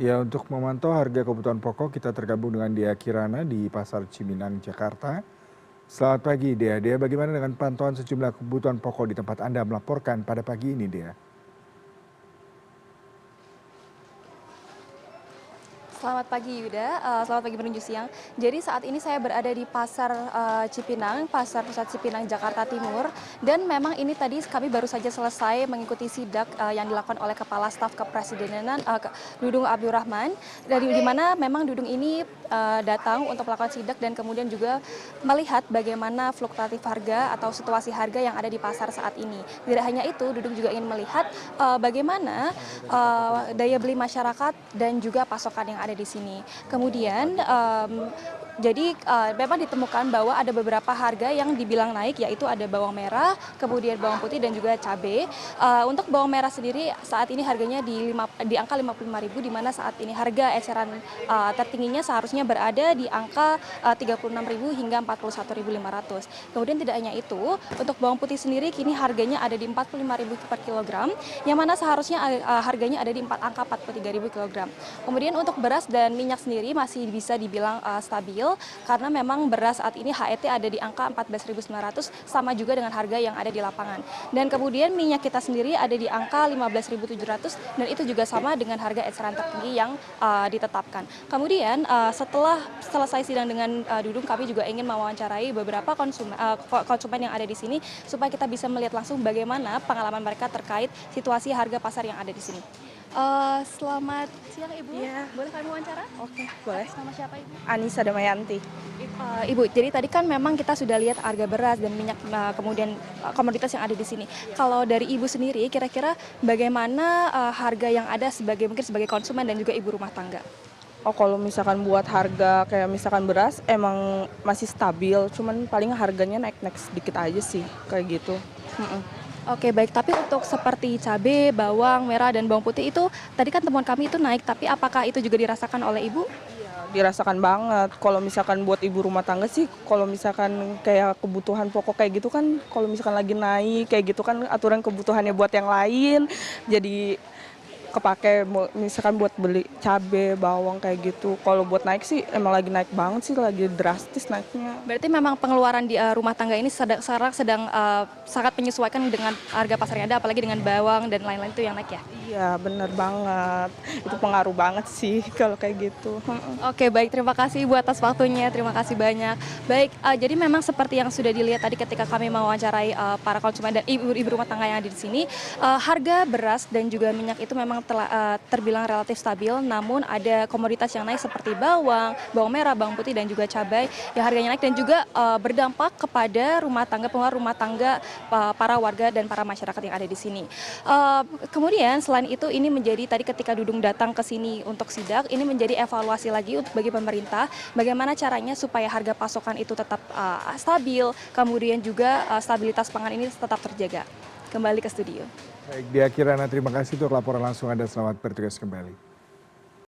Ya, untuk memantau harga kebutuhan pokok, kita tergabung dengan Dea Kirana di Pasar Cipinang, Jakarta. Selamat pagi, Dea. Dea, bagaimana dengan pantauan sejumlah kebutuhan pokok di tempat Anda melaporkan pada pagi ini, Dea? Selamat pagi Yuda, selamat pagi menuju siang. Jadi saat ini saya berada di Pasar Cipinang, Pasar Pusat Cipinang, Jakarta Timur. Dan memang ini tadi kami baru saja selesai mengikuti sidak yang dilakukan oleh Kepala Staf Kepresidenan Dudung Abdurrahman. Dari di mana memang Dudung ini datang untuk melakukan sidak dan kemudian juga melihat bagaimana fluktuatif harga atau situasi harga yang ada di pasar saat ini. Tidak hanya itu, Dudung juga ingin melihat bagaimana daya beli masyarakat dan juga pasokan yang ada di sini. Kemudian jadi memang ditemukan bahwa ada beberapa harga yang dibilang naik, yaitu ada bawang merah, kemudian bawang putih dan juga cabai. Untuk bawang merah sendiri saat ini harganya di angka 55.000, di mana saat ini harga eceran tertingginya seharusnya berada di angka 36.000 hingga 41.500. Kemudian tidak hanya itu, untuk bawang putih sendiri kini harganya ada di 45.000 per kilogram, yang mana seharusnya harganya ada di angka 43.000 kilogram. Kemudian untuk beras dan minyak sendiri masih bisa dibilang stabil karena memang beras saat ini HET ada di angka 14.900, sama juga dengan harga yang ada di lapangan. Dan kemudian minyak kita sendiri ada di angka 15.700 dan itu juga sama dengan harga eceran tertinggi yang ditetapkan. Kemudian setelah selesai sidang dengan Dudung, kami juga ingin mewawancarai beberapa konsumen yang ada di sini supaya kita bisa melihat langsung bagaimana pengalaman mereka terkait situasi harga pasar yang ada di sini. Selamat siang Ibu, Iya, boleh kami wawancara? oke, boleh. Nama siapa Ibu? Anissa Damayanti. Ibu, jadi tadi kan memang kita sudah lihat harga beras dan minyak, kemudian komoditas yang ada di sini. Kalau dari Ibu sendiri, kira-kira bagaimana harga yang ada mungkin sebagai konsumen dan juga ibu rumah tangga? Oh, kalau misalkan buat harga kayak misalkan beras emang masih stabil, cuman paling harganya naik-naik sedikit aja sih, kayak gitu. Mm-mm. Oke, baik. Tapi untuk seperti cabai, bawang merah, dan bawang putih itu, tadi kan temuan kami itu naik, tapi apakah itu juga dirasakan oleh Ibu? Dirasakan banget. Kalau misalkan buat ibu rumah tangga sih, kalau misalkan kayak kebutuhan pokok kayak gitu kan, kalau misalkan lagi naik kayak gitu kan aturan kebutuhannya buat yang lain, jadi kepake misalkan buat beli cabai, bawang kayak gitu. Kalau buat naik sih emang lagi naik banget sih, lagi drastis naiknya. Berarti memang pengeluaran di rumah tangga ini sekarang sedang sangat menyesuaikan dengan harga pasar yang ada, apalagi dengan bawang dan lain-lain itu yang naik ya? Iya, bener banget. Itu pengaruh banget sih kalau kayak gitu. Oke, baik. Terima kasih Ibu atas waktunya. Terima kasih banyak. Baik, jadi memang seperti yang sudah dilihat tadi ketika kami mewawancarai para konsumen dan ibu-ibu rumah tangga yang ada di sini, harga beras dan juga minyak itu memang telah terbilang relatif stabil, namun ada komoditas yang naik seperti bawang, bawang merah, bawang putih dan juga cabai yang harganya naik dan juga berdampak kepada pengeluaran rumah tangga para warga dan para masyarakat yang ada di sini. Kemudian selain itu ini menjadi tadi ketika Dudung datang ke sini untuk sidak, ini menjadi evaluasi lagi bagi pemerintah bagaimana caranya supaya harga pasokan itu tetap stabil, kemudian juga stabilitas pangan ini tetap terjaga. Kembali ke studio. Baik, Dea Kirana, terima kasih untuk laporan langsung Anda. Selamat bertugas kembali.